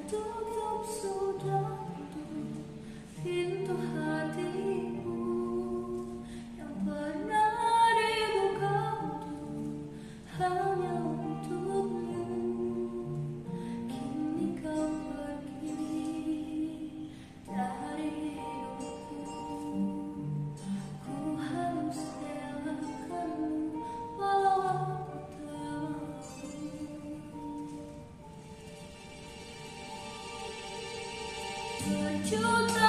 tutup sudah tutup pintu hatimu yang pernah dibuka hanya untukmu. Kini kau pergi dari hidupku. Ku harus relakanmu walau aku tak mampu. Berjuta